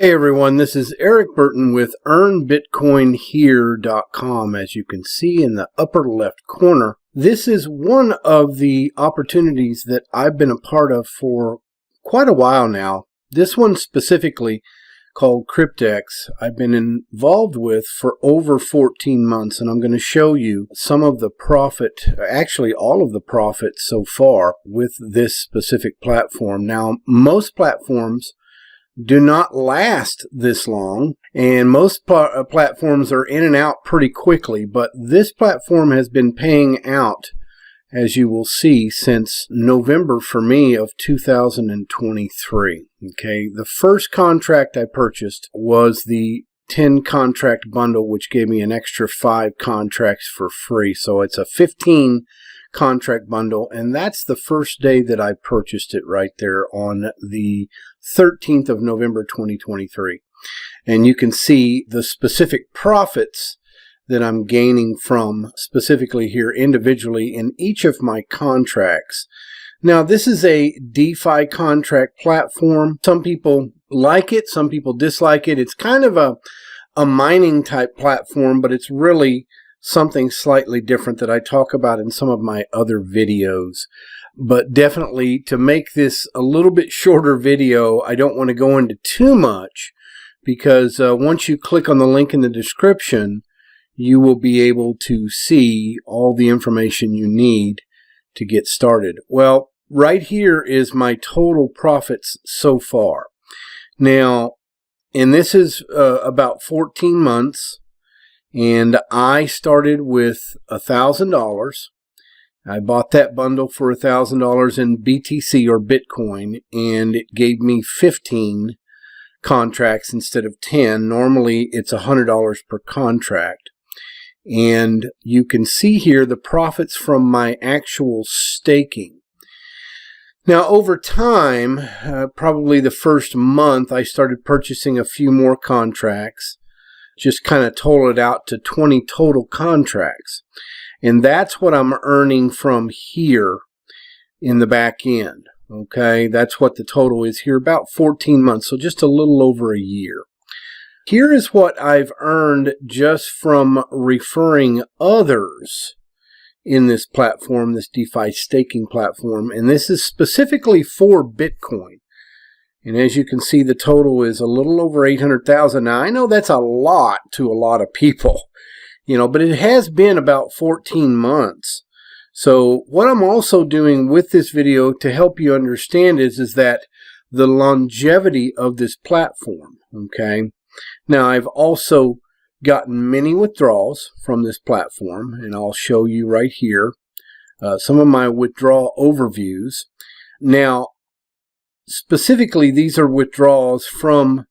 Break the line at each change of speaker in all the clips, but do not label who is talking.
Hey everyone, this is Erik Burton with earnbitcoinhere.com. As you can see in the upper left corner, this is one of the opportunities that I've been a part of for quite a while now. This one specifically, called Cryptex, I've been involved with for over 14 months, and I'm going to show you some of the profit, actually all of the profit so far with this specific platform. Now, most platforms do not last this long, and most platforms are in and out pretty quickly, but this platform has been paying out, as you will see, since November for me of 2023. Okay, the first contract I purchased was the 10 contract bundle, which gave me an extra 5 contracts for free. So it's a 15 contract bundle, and that's the first day that I purchased it, right there on the 13th of November 2023. And you can see the specific profits that I'm gaining from specifically here individually in each of my contracts. Now, this is a DeFi contract platform. Some people like it, some people dislike it. It's kind of a mining type platform, but it's really something slightly different that I talk about in some of my other videos. But definitely, to make this a little bit shorter video, I don't want to go into too much, because once you click on the link in the description, you will be able to see all the information you need to get started. Well, right here is my total profits so far. Now, and this is about 14 months. And I started with $1,000. I bought that bundle for $1,000 in BTC or Bitcoin, and it gave me 15 contracts instead of 10. Normally, it's $100 per contract. And you can see here the profits from my actual staking. Now, over time, probably the first month, I started purchasing a few more contracts. Just kind of total it out to 20 total contracts. And that's what I'm earning from here in the back end. Okay, that's what the total is here, about 14 months, so just a little over a year. Here is what I've earned just from referring others in this platform, this DeFi staking platform, and this is specifically for Bitcoin. And as you can see, the total is a little over 800,000. Now, I know that's a lot to a lot of people, but it has been about 14 months. So what I'm also doing with this video to help you understand is that the longevity of this platform, okay? Now, I've also gotten many withdrawals from this platform, and I'll show you right here some of my withdrawal overviews. Now, specifically, these are withdrawals from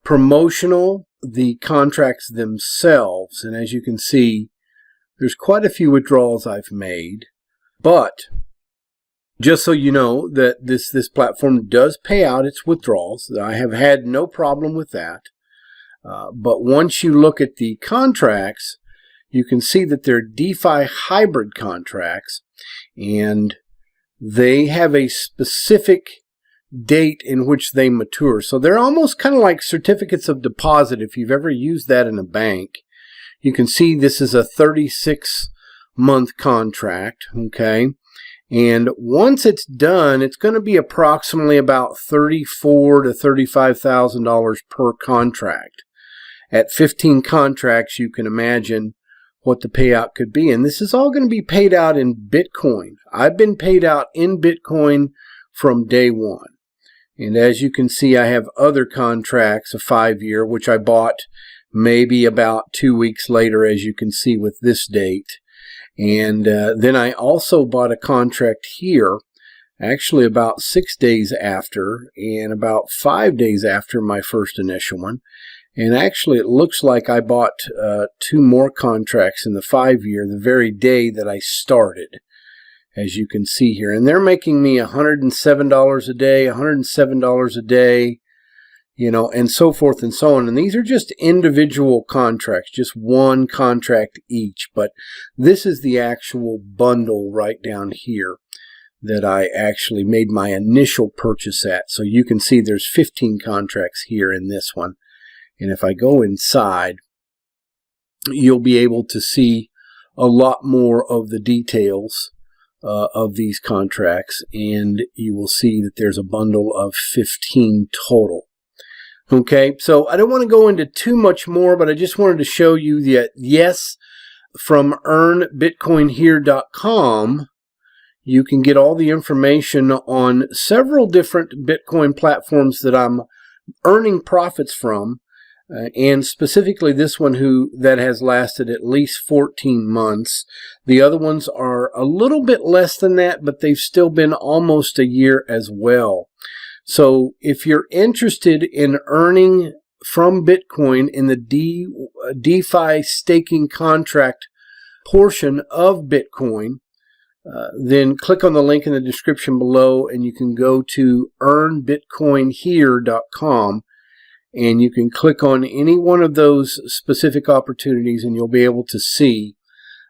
promotional, the contracts themselves. And as you can see, there's quite a few withdrawals I've made. But just so you know that this platform does pay out its withdrawals. I have had no problem with that. But once you look at the contracts, you can see that they're DeFi hybrid contracts. And they have a specific date in which they mature. So they're almost kind of like certificates of deposit if you've ever used that in a bank. You can see this is a 36-month contract, okay? And once it's done, it's going to be approximately about $34,000 to $35,000 per contract. At 15 contracts, you can imagine what the payout could be. And this is all going to be paid out in Bitcoin. I've been paid out in Bitcoin from day one. And as you can see, I have other contracts, a 5-year, which I bought maybe about 2 weeks later, as you can see with this date. And then I also bought a contract here, actually about 6 days after, and about 5 days after my first initial one. And actually, it looks like I bought 2 more contracts in the 5-year the very day that I started, as you can see here. And they're making me $107 a day, $107 a day, and so forth and so on. And these are just individual contracts, just one contract each. But this is the actual bundle right down here that I actually made my initial purchase at. So you can see there's 15 contracts here in this one. And if I go inside, you'll be able to see a lot more of the details of these contracts, and you will see that there's a bundle of 15 total. Okay, so I don't want to go into too much more, but I just wanted to show you that, yes, from earnbitcoinhere.com, you can get all the information on several different Bitcoin platforms that I'm earning profits from, and specifically this one that has lasted at least 14 months. The other ones are a little bit less than that, but they've still been almost a year as well. So if you're interested in earning from Bitcoin in the DeFi staking contract portion of Bitcoin, then click on the link in the description below, and you can go to earnbitcoinhere.com, and you can click on any one of those specific opportunities, and you'll be able to see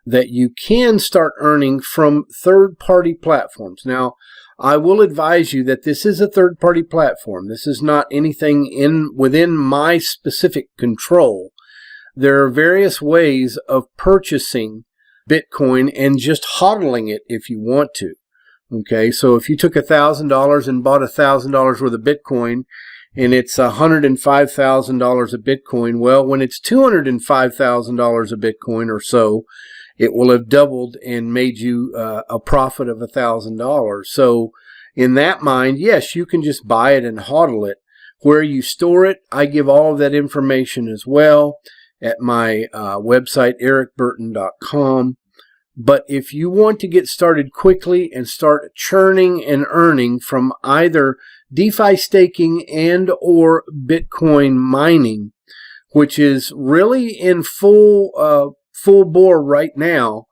that you can start earning from third-party platforms. Now, I will advise you that this is a third-party platform. This is not anything within my specific control. There are various ways of purchasing Bitcoin and just hodling it if you want to. Okay, so if you took $1,000 and bought $1,000 worth of Bitcoin, and it's $105,000 of Bitcoin, well, when it's $205,000 of Bitcoin or so, it will have doubled and made you a profit of $1,000. So in that mind, yes, you can just buy it and hodl it. Where you store it, I give all of that information as well at my website, ericburton.com. But if you want to get started quickly and start churning and earning from either DeFi staking and or Bitcoin mining, which is really in full bore right now,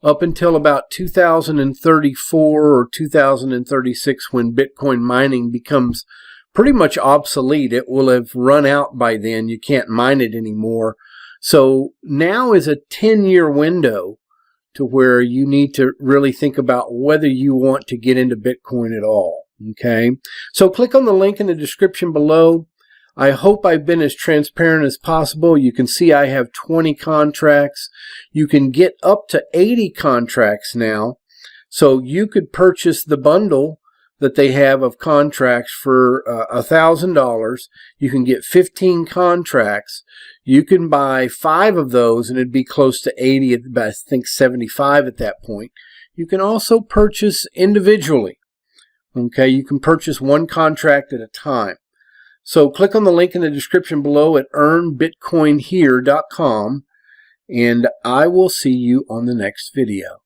up until about 2034 or 2036, when Bitcoin mining becomes pretty much obsolete. It will have run out by then. You can't mine it anymore. So now is a 10-year window to where you need to really think about whether you want to get into Bitcoin at all. Okay, so click on the link in the description below. I hope I've been as transparent as possible. You can see I have 20 contracts. You can get up to 80 contracts now. So you could purchase the bundle that they have of contracts for $1,000. You can get 15 contracts. You can buy 5 of those, and it'd be close to 80, I think 75 at that point. You can also purchase individually. Okay, you can purchase one contract at a time. So click on the link in the description below at earnbitcoinhere.com, and I will see you on the next video.